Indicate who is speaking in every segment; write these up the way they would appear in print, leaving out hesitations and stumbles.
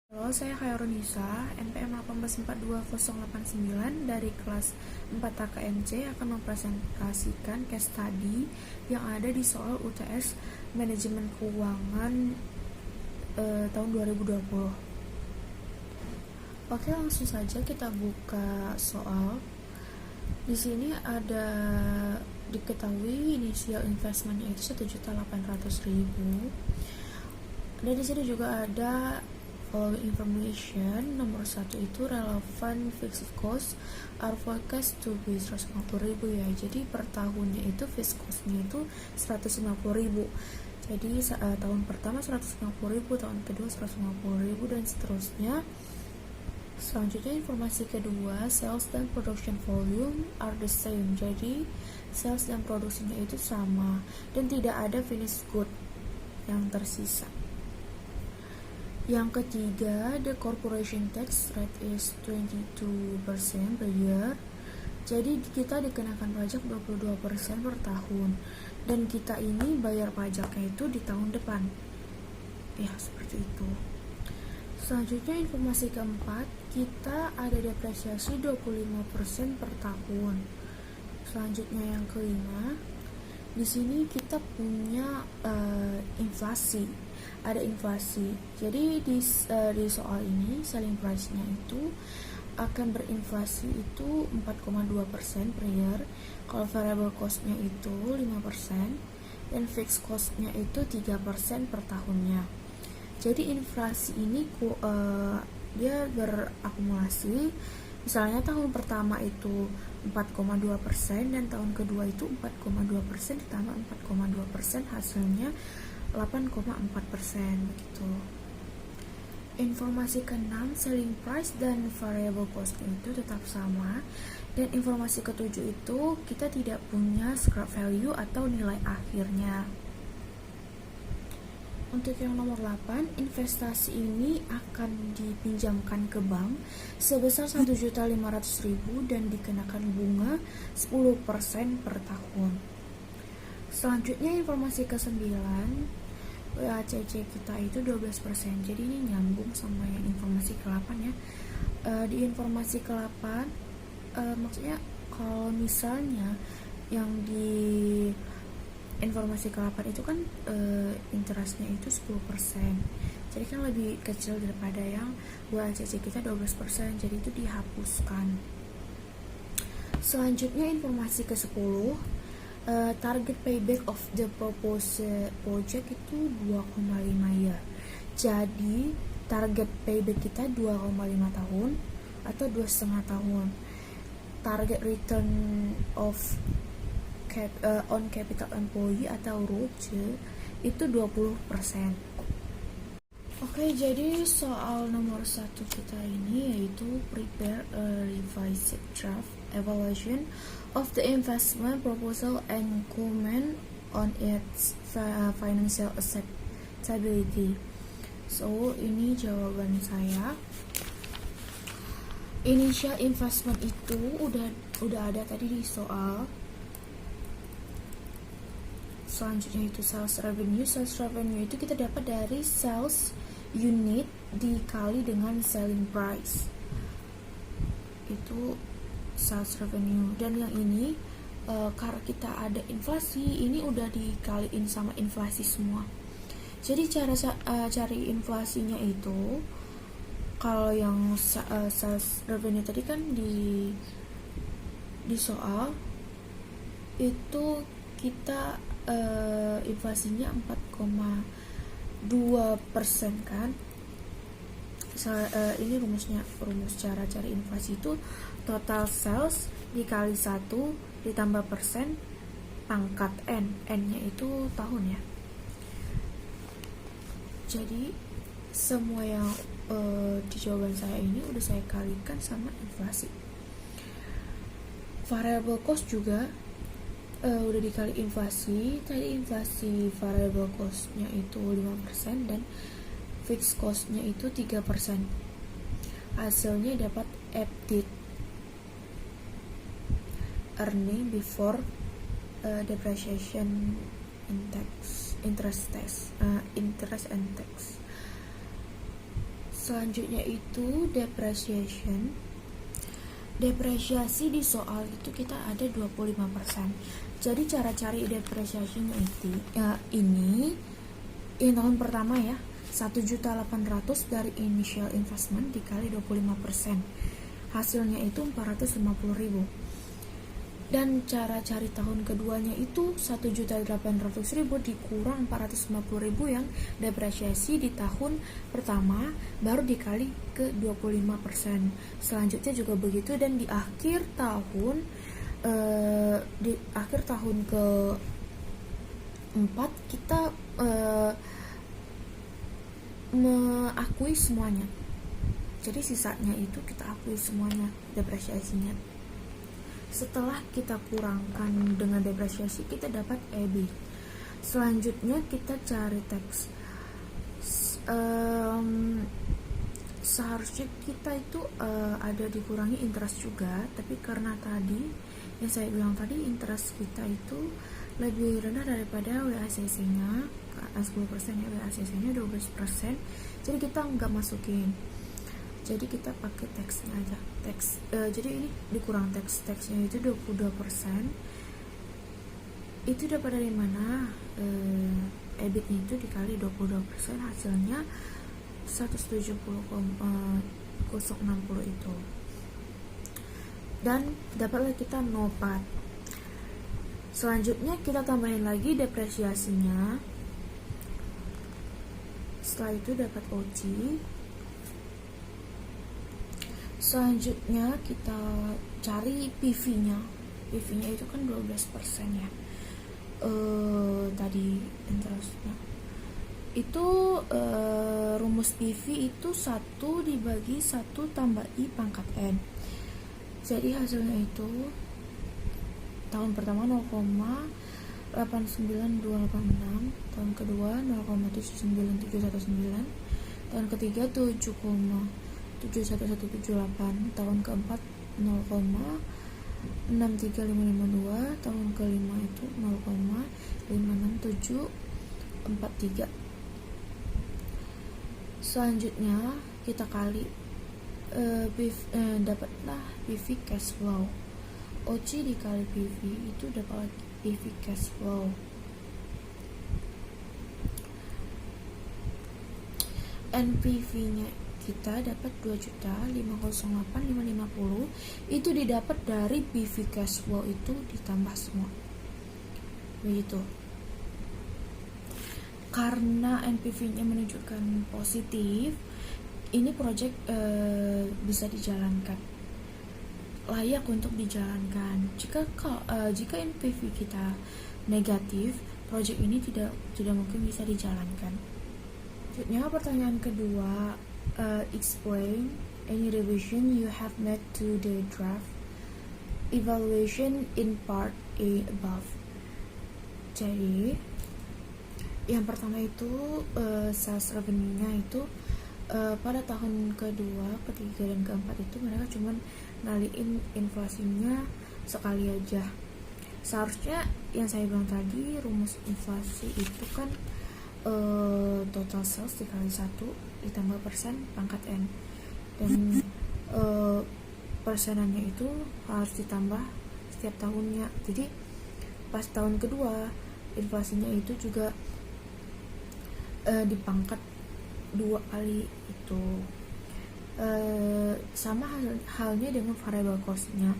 Speaker 1: Halo, saya Khairunisa, NPM 1842089 dari kelas 4 KMC akan mempresentasikan case study yang ada di soal UTS Manajemen Keuangan tahun 2020. Oke, langsung saja kita buka soal. Di sini ada diketahui initial investmentnya itu 1.800.000. Dan di sini juga ada following information. Nomor 1 itu relevant fixed cost are forecast to be 150.000 ya. Jadi per tahunnya itu fixed cost-nya itu 150.000. Jadi tahun pertama 150.000, tahun kedua 150.000 dan seterusnya. Selanjutnya informasi kedua, sales dan production volume are the same. Jadi sales dan produksinya itu sama dan tidak ada finished good yang tersisa. Yang ketiga, the corporation tax rate is 22% per year. Jadi kita dikenakan pajak 22% per tahun. Dan kita ini bayar pajaknya itu di tahun depan. Ya, seperti itu. Selanjutnya informasi keempat, kita ada depresiasi 25% per tahun. Selanjutnya yang kelima, di sini kita punya inflasi. Ada inflasi. Jadi di soal ini selling price-nya itu akan berinflasi itu 4,2% per year. Kalau variable cost-nya itu 5% dan fixed cost-nya itu 3% per tahunnya. Jadi inflasi ini dia berakumulasi. Misalnya tahun pertama itu 4,2% dan tahun kedua itu 4,2% ditambah 4,2%, hasilnya 8,4% begitu. Informasi ke-6, selling price dan variable cost itu tetap sama. Dan informasi ke-7 itu kita tidak punya scrap value atau nilai akhirnya. Untuk yang nomor 8, investasi ini akan dipinjamkan ke bank sebesar 1.500.000 dan dikenakan bunga 10% per tahun. Selanjutnya informasi ke-9, WACC kita itu 12%. Jadi ini nyambung sama yang informasi ke-8 ya. Di informasi ke-8 maksudnya kalau misalnya yang di informasi ke-8 itu kan interestnya itu 10%. Jadi kan lebih kecil daripada yang WACC kita 12%. Jadi itu dihapuskan. Selanjutnya informasi ke-10, target payback of the proposed project itu 2,5 year. Jadi target payback kita 2,5 tahun atau 2,5 tahun. Target return of on capital employee atau ROCE itu 20%. Oke, jadi soal nomor 1 kita ini yaitu prepare a revised draft evaluation of the investment proposal and comment on its financial acceptability. So, ini jawaban saya. Initial investment itu udah ada tadi di soal. Selanjutnya itu sales revenue. Sales revenue itu kita dapat dari sales unit dikali dengan selling price. Itu sales revenue. Dan yang ini karena kita ada inflasi, ini udah dikaliin sama inflasi semua. Jadi cara cari inflasinya itu, kalau yang sales revenue tadi kan di soal itu kita inflasinya 4,2% kan. Ini rumus cara cari inflasi itu total sales dikali 1 ditambah persen pangkat n-nya itu tahun ya. Jadi semua yang di jawaban saya ini udah saya kalikan sama inflasi. Variable cost juga udah dikali inflasi. Tadi inflasi variable cost-nya itu 5% dan fixed cost-nya itu 3%. Hasilnya dapat EBIT, earning before depreciation interest and tax. Selanjutnya itu depreciation. Depresiasi di soal itu kita ada 25%. Jadi cara cari depreciation itu ini tahun pertama ya, 1.800.000 dari initial investment dikali 25%. Hasilnya itu 450.000. Dan cara cari tahun keduanya itu 1.800.000 dikurang 450.000 yang depresiasi di tahun pertama, baru dikali ke 25%. Selanjutnya juga begitu, dan di akhir tahun ke-4 kita mengakui semuanya. Jadi sisanya itu kita akui semuanya depresiasinya. Setelah kita kurangkan dengan depresiasi, kita dapat EBIT. Selanjutnya kita cari tax. Seharusnya kita itu ada dikurangi interest juga, tapi karena tadi yang saya bilang tadi, interest kita itu lebih rendah daripada WACC-nya, 10% ya, WACC-nya 12%, jadi kita nggak masukin. Jadi kita pakai teksnya aja. Jadi ini dikurang teksnya itu 22%. Itu dapat dari mana? EBIT-nya itu dikali 22%, hasilnya 170,060 itu. Dan dapatlah kita NOPAT. Selanjutnya kita tambahin lagi depresiasinya. Setelah itu dapat OC. Selanjutnya kita cari PV-nya. PV-nya itu kan 12% ya. Tadi interestnya. Itu rumus PV itu 1 dibagi 1 tambah I pangkat N. Jadi hasilnya itu tahun pertama 0,8926, tahun kedua 0,79719, tahun ketiga 7,71178, tahun keempat 0,63552, tahun kelima itu 0,56743. Selanjutnya kita kali dapatlah PV cash flow. OC dikali PV itu dapat PV cash flow. NPV-nya kita dapat 2.508.550, itu didapat dari PV cash flow itu ditambah semua. Begitu. Karena NPV-nya menunjukkan positif, ini project bisa dijalankan, layak untuk dijalankan. Jika NPV kita negatif, project ini tidak mungkin bisa dijalankan. Selanjutnya pertanyaan kedua, explain any revision you have made to the draft evaluation in part A above. Jadi yang pertama itu sales revenue-nya itu pada tahun kedua, ketiga, dan keempat itu mereka cuma ngaliin inflasinya sekali aja. Seharusnya yang saya bilang tadi, rumus inflasi itu kan total sales dikali 1 ditambah persen pangkat N, dan persenannya itu harus ditambah setiap tahunnya. Jadi pas tahun kedua inflasinya itu juga dipangkat 2 kali itu. Sama halnya dengan variable cost-nya.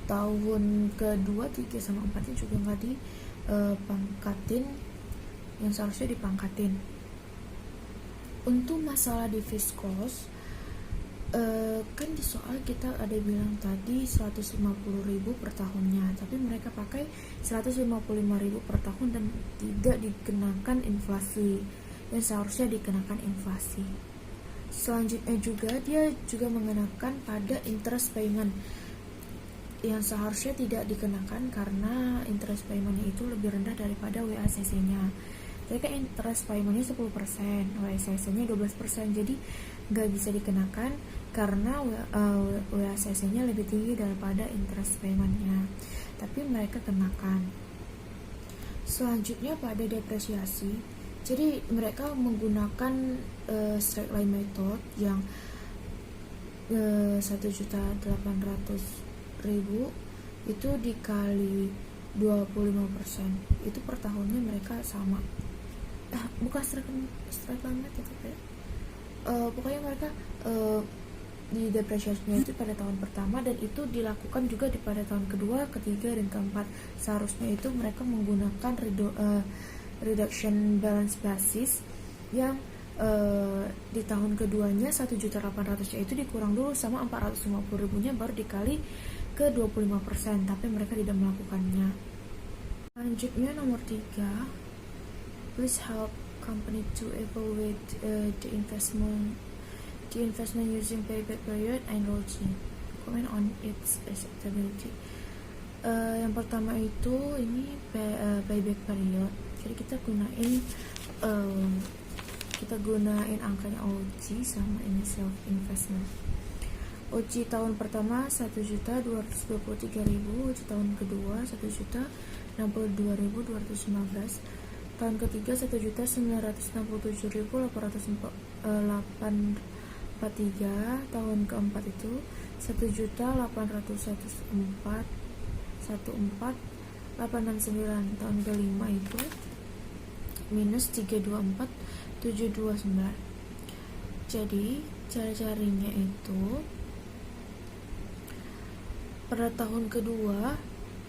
Speaker 1: Tahun kedua, 3 sama 4 juga nggak dipangkatin yang seharusnya dipangkatin. Untuk masalah di fixed cost, kan di soal kita ada bilang tadi 150.000 per tahunnya, tapi mereka pakai 155.000 per tahun dan tidak dikenakan inflasi, yang seharusnya dikenakan inflasi. Selanjutnya juga dia juga mengenakan pada interest payment yang seharusnya tidak dikenakan karena interest paymentnya itu lebih rendah daripada WACC-nya. Jadi kan interest paymentnya 10%, WACC-nya 12%, jadi nggak bisa dikenakan karena WACC-nya lebih tinggi daripada interest payment-nya, tapi mereka kenakan. Selanjutnya pada depresiasi, Jadi mereka menggunakan straight line method yang 1.800.000 itu dikali 25%, itu per tahunnya mereka sama. Bukan straight line method ya. Pokoknya mereka di depresiasinya itu pada tahun pertama, dan itu dilakukan juga pada tahun kedua, ketiga, dan keempat. Seharusnya itu mereka menggunakan reduction balance basis yang di tahun keduanya 1.800.000 itu dikurang dulu sama 450.000-nya, baru dikali ke 25%, tapi mereka tidak melakukannya. Selanjutnya nomor 3, please help company to evaluate the investment using payback period and ROI. Comment on its acceptability. Yang pertama itu ini payback period. Jadi kita gunain angkanya OG sama initial investment. OG tahun pertama 1.223.000, OG tahun kedua 1.062.215, tahun ketiga 1.967.843, tahun keempat itu 1.814.869, tahun kelima itu minus 324.729. Jadi cara-carinya itu pada tahun kedua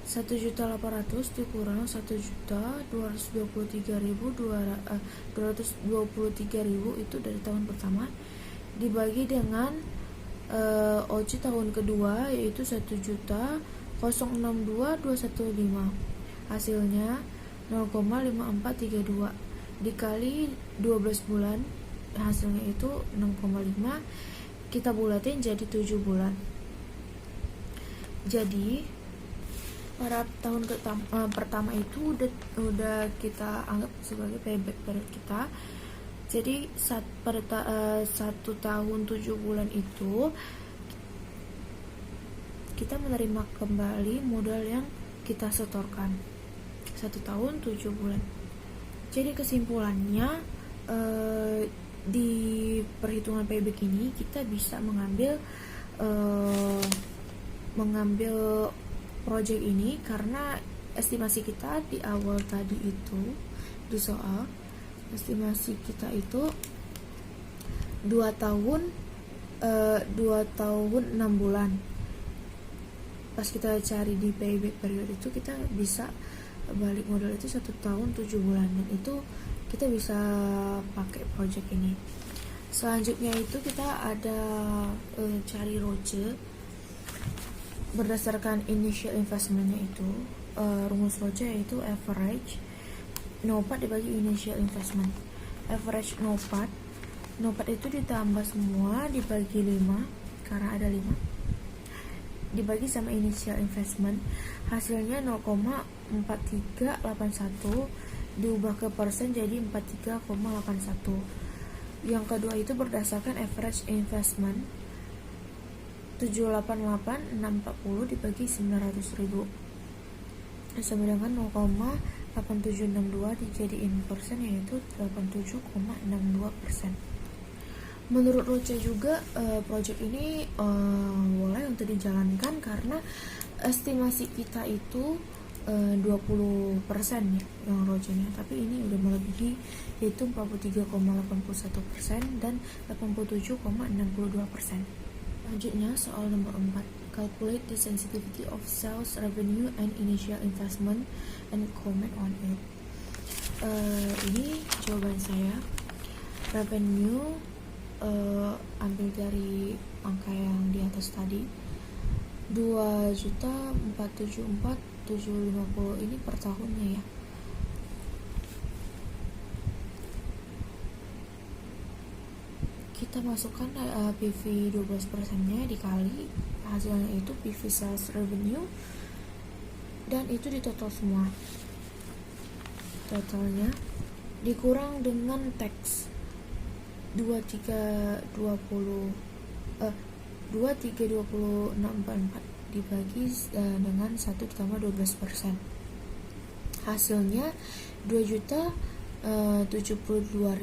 Speaker 1: 1.800.000 dikurang 1.223.223.000 itu dari tahun pertama, dibagi dengan OC tahun kedua yaitu 1.062.215, hasilnya 0,5432 dikali 12 bulan, hasilnya itu 6,5, kita bulatin jadi 7 bulan. Jadi pada tahun pertama itu udah kita anggap sebagai payback period kita. Jadi pada 1 tahun 7 bulan itu kita menerima kembali modal yang kita setorkan 1 tahun 7 bulan. Jadi kesimpulannya di perhitungan payback ini kita bisa mengambil project ini karena estimasi kita di awal tadi itu di soal estimasi kita itu 2 tahun 6 bulan. Pas kita cari di payback period itu kita bisa balik modal itu 1 tahun 7 bulan, dan itu kita bisa pakai project ini. Selanjutnya itu kita ada cari ROCE berdasarkan initial investmentnya itu. Rumus ROCE yaitu average NOPAT dibagi initial investment. Average NOPAT itu ditambah semua dibagi 5 karena ada 5, dibagi sama initial investment, hasilnya 0,4381 diubah ke persen jadi 43,81. Yang kedua itu berdasarkan average investment 788.640 dibagi 900.000 sama dengan 0,8762 dijadiin persen yaitu 87,62%. Menurut Roce juga project ini boleh untuk dijalankan karena estimasi kita itu 20% ya yang Roce-nya, tapi ini udah melebihi yaitu 43,81% dan 87,62%. Selanjutnya soal nomor 4, calculate the sensitivity of sales revenue and initial investment and comment on it. Ini jawaban saya. Revenue ambil dari angka yang di atas tadi 2.474.750 ini per tahunnya ya. Kita masukkan PV 12% nya dikali hasilnya itu PV sales revenue, dan itu ditotal semua, totalnya dikurang dengan tax 232644 dibagi dengan 1 ditambah 12%, hasilnya 2.000.000 72.004.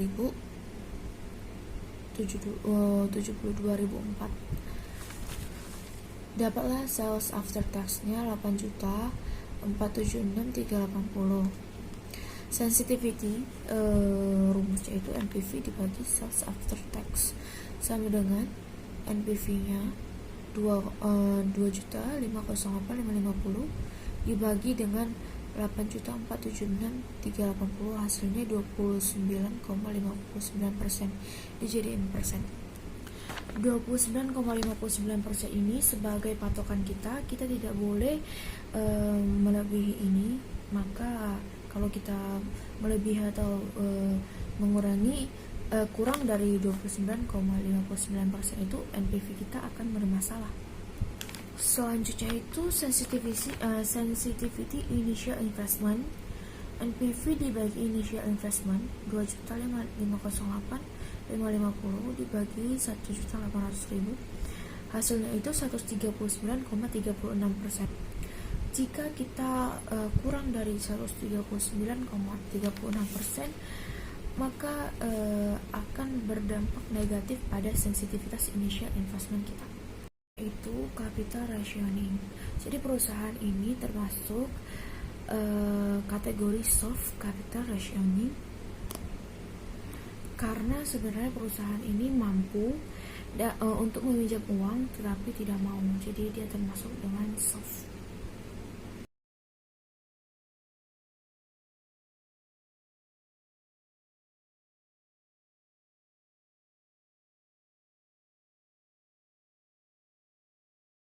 Speaker 1: Dapatlah sales after tax-nya 8.476.380. Sensitivity rumusnya itu NPV dibagi sales after tax sama dengan NPV-nya 2.508.550 dibagi dengan 8.476.380, hasilnya 29,59%. Dijadiin persen. 29,59% ini sebagai patokan kita tidak boleh melebihi ini. Maka kalau kita melebihi atau mengurangi kurang dari 29,59% itu NPV kita akan bermasalah. Selanjutnya itu sensitivity initial investment. NPV dibagi initial investment 2.508.550 dibagi 1.800.000, hasilnya itu 139,36%. Jika kita kurang dari 139,36%, maka akan berdampak negatif pada sensitivitas initial investment kita, itu capital rationing. Jadi perusahaan ini termasuk kategori soft capital rationing karena sebenarnya perusahaan ini mampu untuk meminjam uang tetapi tidak mau, jadi dia termasuk dengan soft.